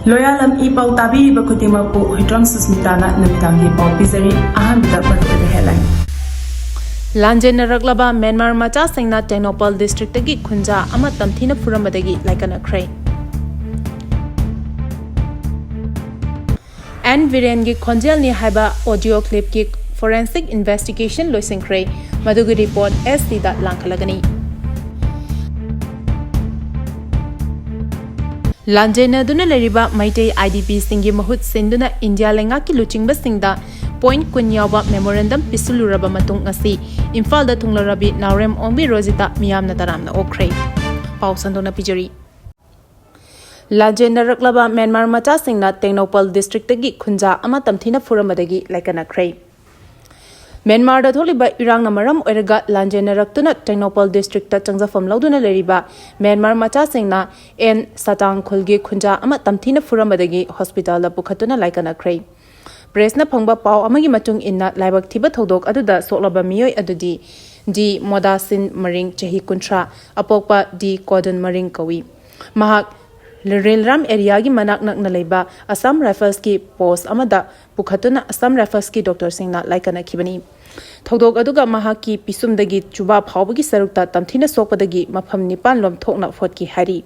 Loyalam E-PAO tabi bakutima po hitram susmitana namitangi pau pizari ahan bida maru headline. Lanjenaraklaba Myanmar Macha Singna Tengnoupaldagi district tagi Khunja ama Tamthina Furambadagi Laikannakhre. And Virengi Khonjel ni haiba audio clip ki forensic investigation loisinkre madugi report SC da langkhalagani. Lanjenaduna leriba Maitei IDP singi mahut sinduna India lenga ki luchingba singda point kunyawba memorandum pisuluraba matung ngasi Imphal da thunglarabi Naurem Ongbi Rosita miyamna taramna okre pausandona pijari Lanjenaraklaba Myanmar Macha Singna Tengnoupaldagi district tagi Khunja ama Tamthina Furambadagi Laikannakhre Myanmar da tholiba irang na maram oiraga Lanjenaraktuna Tengnoupaldagi district ta changjafam lauduna leriba Myanmar Macha Singna en satang khulgi Khunja ama Tamthina Furambadagi hospital da pukhatuna Laikannakhre Presna phangba pau amagi matung inna laibak thiba thodok aduda soklaba miyoi adudi di modasin maring chahi kuntra apokpa di cordon maring kawi mahak Rilram area gi manak nak na leiba Assam Rifles ki post amada pukhatuna Assam Rifles ki Dr. Singna Laikannakhibani thodok aduga mahaki pisumdagi chuba phawbagi sarukta Tamthina sokpadagi mafam nipan lom thokna photki hari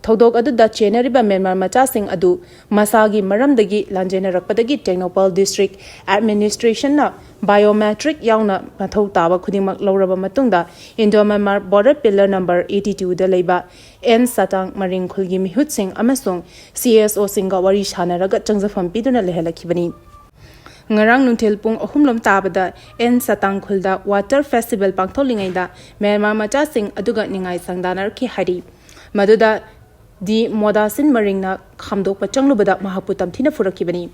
thodok aduda chenariba Myanmar Macha Sing adu masagi maramdagi Lanjenarakpadagi Tengnoupaldagi district administration na biometric yauna mathau taba khudingmak loraba matungda Indo-Myanmar border pillar number 82 da leiba N satang maring khulgi mihut sing amasung CSO singa wari shanaraga changjafam piduna lehalakibani ngarang nunthel pung ahumlom tabada N satang khulda water festival pangtholingaida Myanmar Macha Sing aduga ningai sangdanar ki hari maduda di modasin maringna khamdok pachanglubada mahapu Tamthina furakibani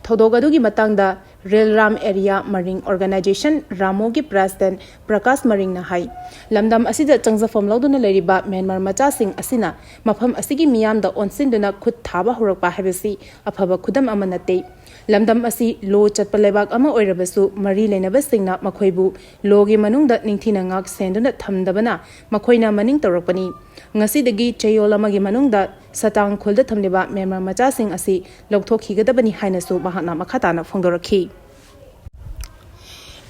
thodogadugi matangda Rilram area maring organization Ramogi president Prakash maringna hai lamdam asida changjafam lauduna leriba Myanmar Macha Sing asina mafam asigi miyamda onsinduna khut thaba horakpa habesi afaba khudam amanate lamdam asi lo chatpa lebak ama oirabasu mari lenaba singna makhoibu logi manungda ningthina ngak senduna thamdabana makhoina maning torakpani ngasidagi chayolamagi manungda satang khulda thamliba Myanmar Macha Sing asi lokthokhigadabani hainasu bahana makhatana phongdorakhi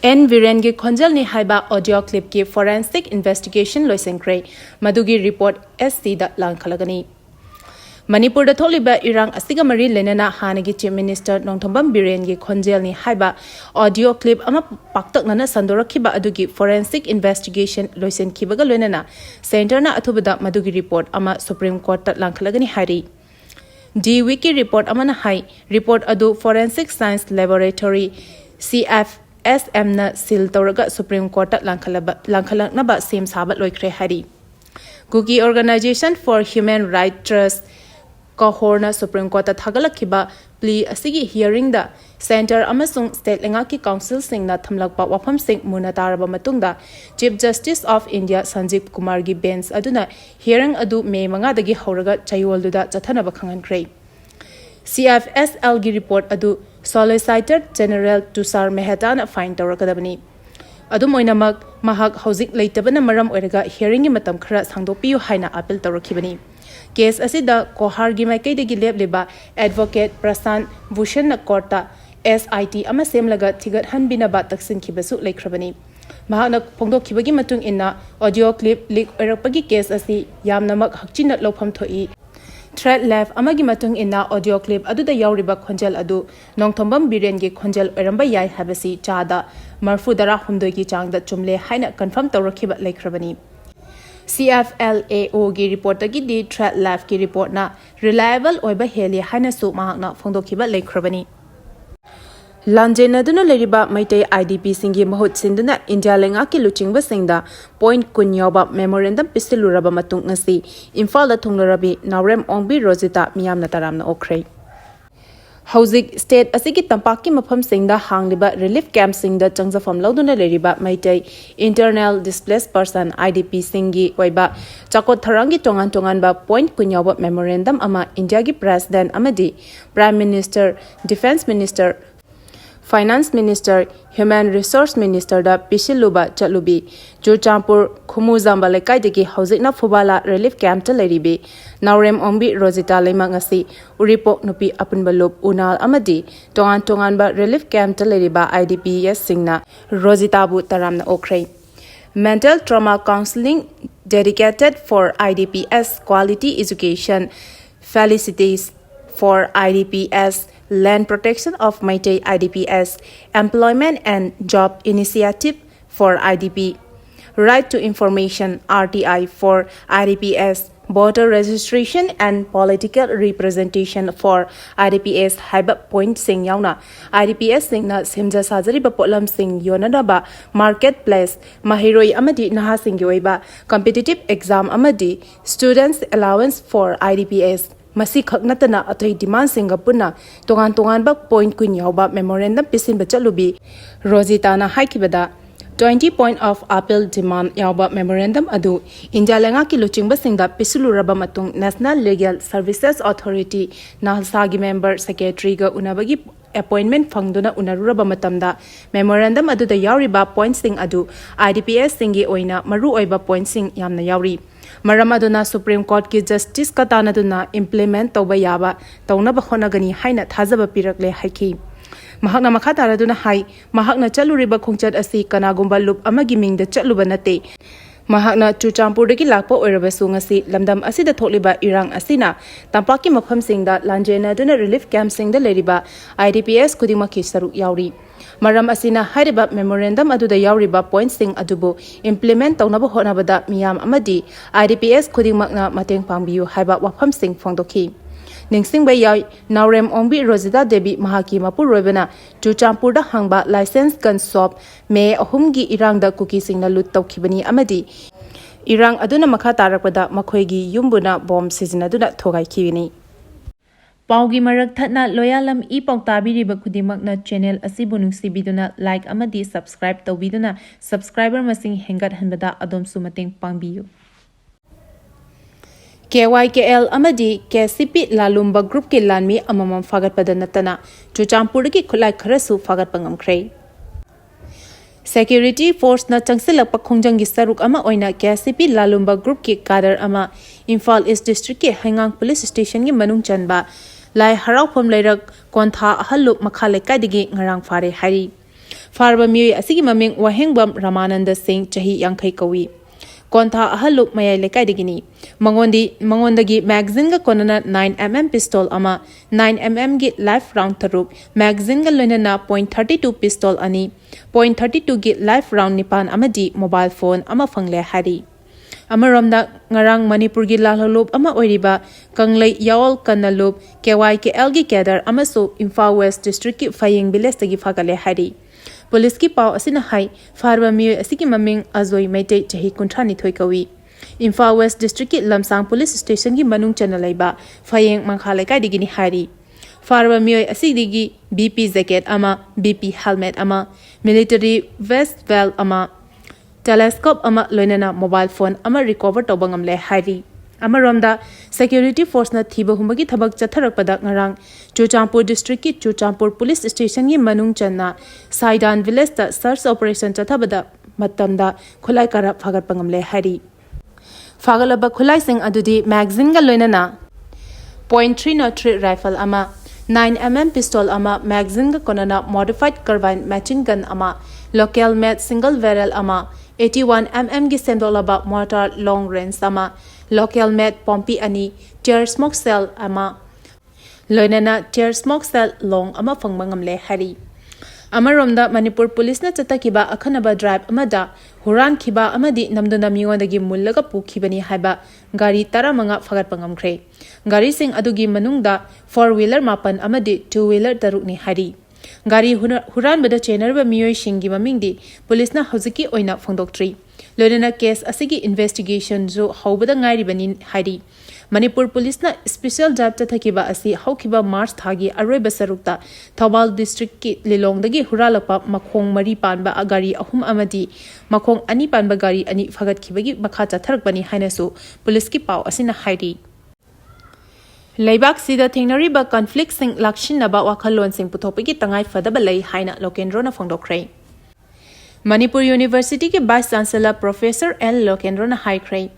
N Virengi Khonjel ni haiba audio clip ki forensic investigation loisinkre madugi report SC da langkhalagani Manipur da tholiba irang asiga mari lenana hanagi chief minister Nongthombam Birengi Khonjel ni haiba audio clip ama paktaknana sandorakhiba adugi forensic investigation loisenkhibaga lenana center na athubada madugi report ama Supreme Court ta langkhalagani hari D wiki report amana hai report adu forensic science laboratory CFSM na seal toraga Supreme Court ta langkhalaknaba sem sabat loikre hari Gugi Organization for Human Rights Trust Kahorna Supreme Court Thagalakhiba plea asigi hearing da center amasung state lengaki council singna thamlakpa wafam sing munataraba matungda Chief Justice of India Sanjeev Kumar gi bench aduna hearing adu May 5 dagi horaga chayolduda chathanaba khangankre CFSL gi report adu Solicitor General Tushar Mehta na fine tawrakadabani adum oinamak mahak hauzik leitabana maram oiraga hearing gi matam khara sangdopiyu haina appeal tawrakhibani Case asida Kohar gi maikaidagi lebliba advocate Prasan Bhushan na korta SIT ama semlaga thigat hanbina ba taksin khibasu leikrabani mahakna phongdokhibagi matung inna audio clip leak oirakpagi case asi yamnamak hakchina lofam thoi threat left amagi matung inna audio clip aduda yauriba khonjal adu Nongthombam Birengi Khonjal oiramba yai habasi chada marfudara humdoi gi changda chumle haina confirm tawrakhiba leikrabani CFLAO ki report tagi di threat left ki report na reliable oiba heli haina su mahakna phongdokhiba leikrabani Lanjenaduna leriba Maitei IDP singi mahut sinduna India lenga ki luchingba singda point kunyawba memorandum pisiluraba matung ngasi Imphal da thunglarabi Naurem Ongbi Rosita miyamna taramna okre Hauzik state asigi tampaki mafam singda hangliba relief camp singda changjafam lauduna leriba Maitei internal displaced person IDP singi oiba chakot tharangi tongan ba point kunyawba memorandum ama India gi president amadi prime minister defense minister Finance Minister, Human Resource Minister da Pishiluba Chalubi, Chuchampur Khumuzamba Laikannakhre Hauzikna Fubala Relief Camp Taleribi, Naurem Ombi Rosita Lemangasi, Uripok Nupi Apunbalup Unal Amadi, Tonganba Relief Camp Taleriba IDPS Singna, Rosita Bu Taramna Okre. Mental Trauma Counseling dedicated for IDPS Quality Education, Felicities for IDPS, Land Protection of Meitei IDPS, Employment and Job Initiative for IDP, Right to Information RTI for IDPS, Voter Registration and Political Representation for IDPS Haiba Point Sing Yauna, IDPS Singna Simja Sajariba Polam Sing Yonadaba, Marketplace, Mahiroi Amadi Naha Sing Yoiba, Competitive Exam Amadi, Students Allowance for IDPS. Masi khaknatana atoi demand singapuna tongan ba point kuin yawba memorandum pisin bachalubi Rosita na haikibada 20 point of appeal demand yawba memorandum adu India lenga ki luchingba singda pisuluraba matung National Legal Services Authority nalsagi member secretary ga unabagi appointment fangduna unaruraba matamda memorandum adu da yawriba point sing adu IDPS singi oina maru oiba point sing yamna yawri Maramaduna Supreme Court ki Justice Katanaduna implement Toba Yaba, Taunaba Honagani Haina Tazaba Pirakle Haiki. Mahakna Makataraduna Hai, Mahakna Chaluriba Khunja Asi Kanagumba Loop Amagiming the Chalubanate. Mahakna Chuchampurdagi Lakpo Urabasungasi, Lamdam Asida Toliba Irang Asina, Tampaki Mapham Sing that Lanjenaraklaba Relief Camp Sing the Ladiba, IDPS Kudimaki Saru Yauri. Maram Asina Hariba Memorandum Adu the Yauriba Point Sing Adubo, implement Taunaba Honabada Miyam Amadi, IDPS Kudimakna Mateng Pangbiu Haiba Wapam Sing Fongdoki. Ningsing Bayai, Naurem Ombi Rosita Debi Mahaki Mapu Robena, Chuchampurda Hangba License Gun Shop, May Ahumgi Irang da Cookie Sing na Lut Kibani Amadi. Irang Aduna Makatarakada Makoigi Yumbuna Bomb Season Aduna Togai Kivini. Paugi marak thatna Loyalam E-PAO tabiriba khudimakna channel asibu nungsibiduna like amadi subscribe tawbiduna subscriber masing hengat hanbada adomsu mateng pangbiyu. KYKL amadi KCP lalumba group ke lanmi amamam fagat padanatana Chuchampur ki khulai kharasu fagat pangamkhre. Security Force na changsilakpa khongjang gi saruk ama oina KCP lalumba group ki kadar ama Imphal East District ke Hangang Police Station gi manung chanba Lai Harau Pom Lairak Kontha Ahalup Macha Laikannakhre Ngarang Fare Hari. Farba Miui Asigi Maming Wahengbam Ramananda Singh Chahi Yankai Kawi. Kontha Ahalup Maya Laikannakhre Mangondagi magazine ga konana 9mm pistol ama 9mm gi life round taruk magazine ga loinana .32 pistol ani .32 gi life round nipan amadi mobile phone ama fangle hari. Amaromda ngarang Manipuri lalhalup ama oiriba Kanglai Yaol Kanalup KYKL gi Kedar amaso Imphal West District ki Faying Village tagi fagale hari. Police ki pau asina hai farba mioi asiki maming azoi meitei chahi kunthani thoikawi. Imphal West District ki Lamsang Police Station gi manung chanalaiba Fayeng Macha Laikannakhre ni hari. Farba mioi asidigi BP jacket ama BP helmet ama military vest well ama telescope ama loinana mobile phone ama recover tobangam le hari. Amaromda security force na thiba humbagi thabak chatharakpada ngarang Chuchampur district ki Chuchampur police station gi manung channa Saidan village ta search operation chathabada matamda khulai kara phagat pangam le hari. Fagalaba khulai sing adudi magazine ga loinana .303 rifle ama 9mm pistol ama magazine ga konana modified carbine machine gun ama local made single barrel ama 81mm gi sendolaba mortar long range ama local made pompi ani tear smoke cell ama loinana tear smoke cell long ama fangbangam le hari. Amaromda Manipur police na chatakiba akhanaba drive amada huran khiba amadi namduna miyondagi mullaga pukhibani haiba gari taramanga fagat pangamkhre. Gari sing adugi manungda 4-wheeler mapan amadi 2-wheeler tarukni hari. Gari huran bada chenarba miyoi shingi mamingdi police na hoziki oina phongdoktri. Loinana case asigi investigation jo haubada ngairi bani hari. Manipur police na special drive chathakiba asi haukiba March thagi aroi basarukta Thobal district ki Lilongdagi huralapa makhong mari panba agari ahum amadi makhong ani panba gari ani fagat khibagi makha chatharak bani hainasu police ki pau asina hairi. Leibak sida thengnariba conflict sing lakshinaba wakhalon sing puthopagi tangai fadaba lei haina Lokendrona phongdokhre. Manipur University ki Vice Chancellor Professor L. Lokendrona haikre.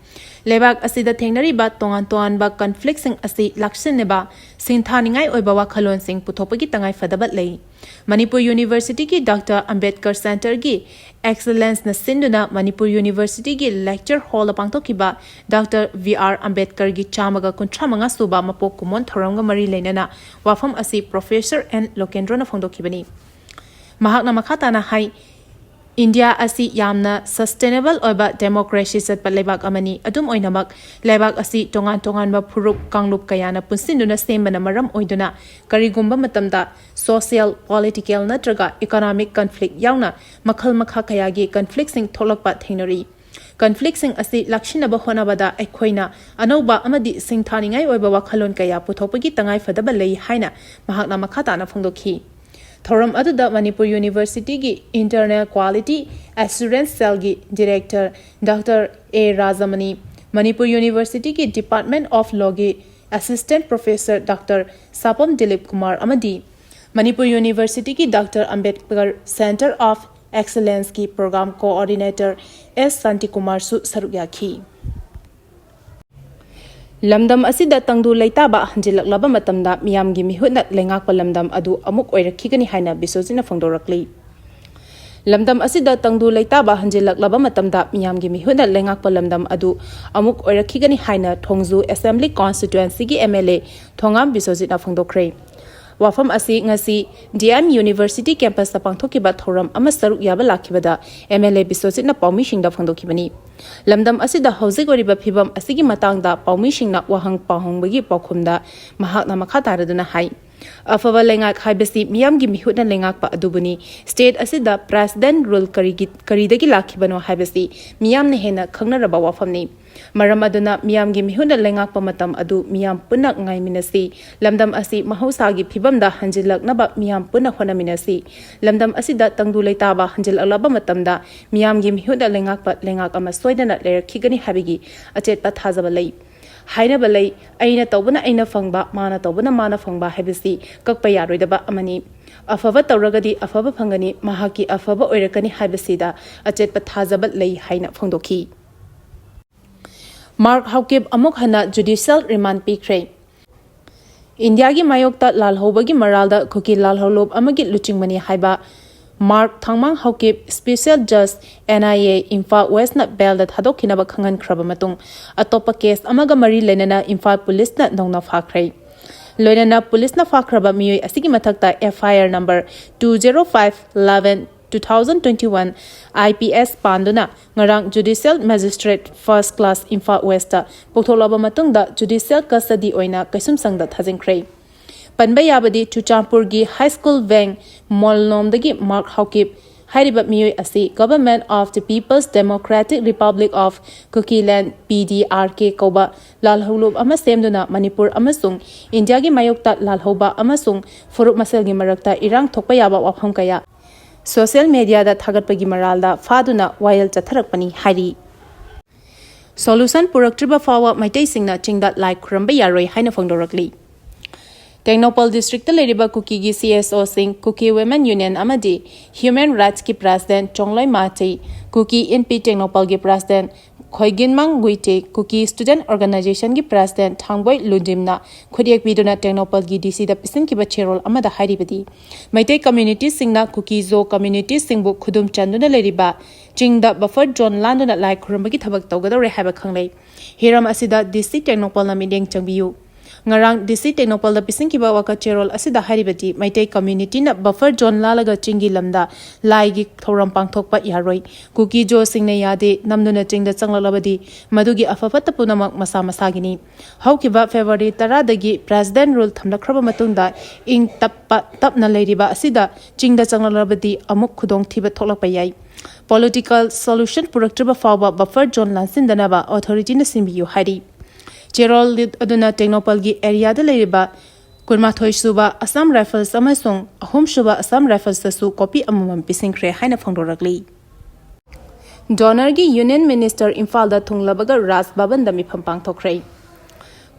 Leibak asida thengnariba tongan ba conflict sing asi lakshineba singthaningai oiba wakhalon sing puthopagi tangai fadaba lei. Manipur University ki Dr. Ambedkar Center ki Excellence na sinduna Manipur University ki Lecture Hall pangthokiba Dr. V.R. Ambedkar ki chamaga kuntramanga suba mapok kumon thoramga mari leinana wafam asi Professor N. Lokendrona phongdokibani. Mahakna makhatana hai India asi yamna sustainable oiba democracy sat leibak amani adum oinamak leibak asi tongan ba phurup kanglup kayana punsinduna sembana maram oiduna karigumba matamda social political natraga economic conflict yauna makhal makha kayagi conflict sing tholakpa thengnari conflict sing asi lakshinaba honabada aikhoina anoba amadi singthaningai oiba wakhalon kaya puthopagi tangai fadaba lei haina mahakna makhatana phongdokhi. Thoram aduda Manipur University ki Internal Quality Assurance Cell ki Director Dr. A. Rajamani, Manipur University ki Department of Law ki Assistant Professor Dr. Sapam Dilip Kumar Amadi, Manipur University ki Dr. Ambedkar Center of Excellence ki Program Coordinator S. Santi Kumar Su Sarugaki. Lamdam asida tangdu leitaba hanjilaklaba matamda miyamgi mihutna lengakpa lamdam adu amuk oirakhigani haina bisojina phongdorakli. Lamdam asida tangdu leitaba hanjilaklaba matamda miyamgi mihutna lengakpa lamdam adu amuk oirakhigani haina Thongju Assembly Constituency gi MLA Thongam bisojina phongdokre. Wafam asi ngasi DM University campus pangthokiba thoram ama saruk yaba lakhibada MLA bisojina paumi singda phongdokibani. Lamdam asida hauzik oriba phibam asigi matangda paumi singna wahang pahongbagi pakhumda mahakna makhataruduna hai. Afava lengak haibasi miyamgi mihutna lengakpa adubuni state asida president rule karidagi lakhibano haibasi miyamne hena khangnaraba wafamni. Maram aduna miyamgi mihutna lengakpa matam adu miyam punak ngaiminasi lamdam asi mahausagi phibamda hanjilaknaba miyam punak honaminasi lamdam asida tangdu leitaba hanjilaklaba matamda miyamgi mihutna lengak ama soidana leirakhigani habigi achetpa thajaba lei. Haina balai aina tawbana aina fangba mana tawbana mana fangba habisi kakpa yaroidaba amani afaba tawragadi afaba phangani mahaki afaba oirakani habisida achetpa thajaba lei haina phongdokhi. Mark Haukib amuk hana judicial remand pikre. India gi mayokta lalhobagi maralda khuki lalholob amagi luchingmani haiba Mark Thangmang Haukip Special Judge NIA Imphal West na bail da thadok kinaba khangan khraba matung atopa case amaga mari lenana Imphal Police na nongna phakrai loinana police na phakraba miyoi asigi mathakta FIR number 20511/2021 IPS panduna ngarang Judicial Magistrate First Class Imphal West ta poktholaba matungda judicial custody oina kaisum sangda thajingkhrai. Panba yabadi Chuchampur gi High School Wang Molnomdagi Mark Haukip Hariba Miyoi asi Government of the People's Democratic Republic of Kukiland PDRK Koba Lalholub ama semduna Manipur amasung India gi mayokta lalhoba amasung Furup masel gi marakta irang thokpa yaba wafam kaya social media da thagatpagi maralda faduna wild chatharakpani hari. Solution puraktriba fawa maitai singna chingda like khuramba yaroi haina phongdorakli. Tengnoupaldagi district leriba Kuki gi CSO Singh Kuki Women Union amadi Human Rights ki President Chongloi Macha Kuki NP Tengnoupaldagi President Khoiginmang Guite Kuki Student Organization gi President Thangboy Lundimna khodiak biduna Tengnoupaldagi DC da pisin ki bacherol amada haribadi Maitai community singna Kuki zo community singbu khudum chanduna leriba chingda buffer zone landuna lai khurambagi thabak tawgadore haba khanglei hiram asida DC Tengnoupal na mideng changbiu ngarang DC Tengnoupal da pising kiba waka cherol asida haribati maitai community na buffer zone lalaga chingi lamda laigi thoram pangthokpa yaroi Kuki jo singna yade namnuna chingda changlalabadi madugi afafata punamak masa masagini haukiba February 10 dagi president rule thamlakraba matungda ing tapna leiriba asida chingda changlalabadi amuk khudong thiba tholakpa yai political solution puraktriba fawba buffer zone lansindanaba authority na simbiyu hari Cherol aduna Tengnoupaldagi area da leriba Kurmathoi suba Assam Rifles amasung ahum suba Assam Rifles su copy amamam pisingkhre haina phongdorakli. Donor gi Union Minister Imphal da thunglabaga Raj Bhavan da mifam pangthokre.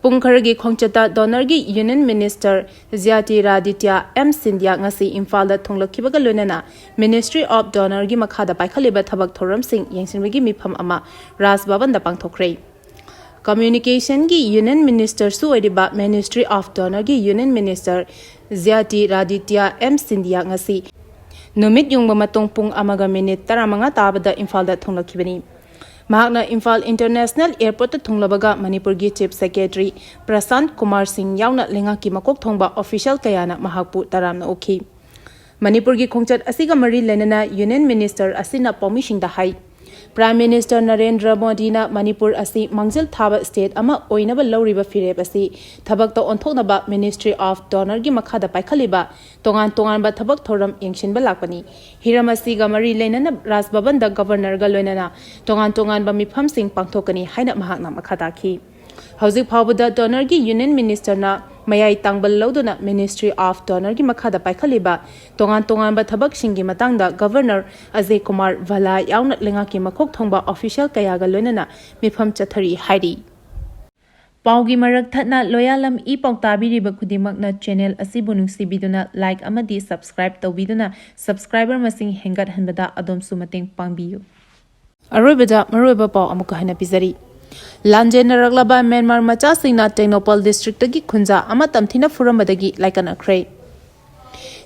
Pungkaragi Khongchata Donorgi Union Minister Zyati Raditya M. Sindhya ngasi Imphal thonglakibaga loinana Ministry of Donorgi makhada paikhaliba thabak thoram sing yengsinbagi mifam ama Raj Bhavan da pangthokre. Communication gi Union Minister su oiriba Ministry of Donorgi Union Minister Zyati Raditya M. Sindhya ngasi numit yungba matong pung amaga minute 15 tabada Imphal da thonglakibani. Mahakna Imphal International Airport thonglabaga Manipur gi Chief Secretary Prasant Kumar Singh yauna lenga ki makok thongba official kayana mahakpu taramna okhi. Manipur gi khongchat asiga mari lenana Union Minister asina permission da hai. Prime Minister Narendra Modi na Manipur asi mangjil thaba state ama oinaba lawriba fireb asi thabak ta onthoknaba Ministry of Donor gi makhada paikhaliba tongan ba thabak thoram yengshinba lakpani hiramasi ga mari lenana Raj Bhavan da Governor ga loinana tongan ba mifam sing pangthokani haina mahakna makhada khi hauzik phawbuda Donor gi Union Minister na mayai tangbal loduna Ministry of Donor gi makhada paikhaliba tongan ba thabak singi matangda Governor Ajay Kumar Vala yauna lenga ki makhok thongba official kaya ga loinana mifam chathari hairi Paugi marak thatna Loyalam E-PAO tabiriba khudimakna channel asibu nungsibiduna like amadi subscribe tawbiduna subscriber masing hengat hanbada adom sumateng pangbiyu Aroibada maroiba paw amuka hana pizari Lanjenaraklaba Myanmar Macha Singna Tengnoupaldagi district gi Khunja ama Tamthina Furambadagi Laikannakhre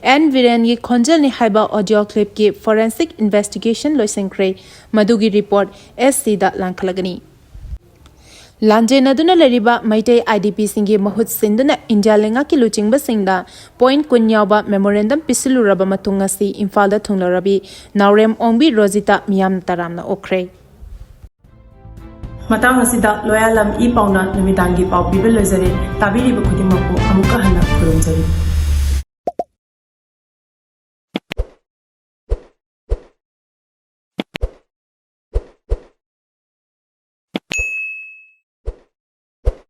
and Viren gi Khunja ni haiba audio clip gi forensic investigation loisenkre madugi report SC da langkhalagani Lanjenaduna leriba Maitei IDP singi mahut sinduna India lenga ki luchingba singda point kunyawba memorandum pisiluraba matungasi Imphal da thunglarabi Naurem Ongbi Rosita miyam taramna okre Matang asida Loyalam E-PAO na namidangi pau pibel lozare tabiriba khudimakpu amuka hana khurumjari.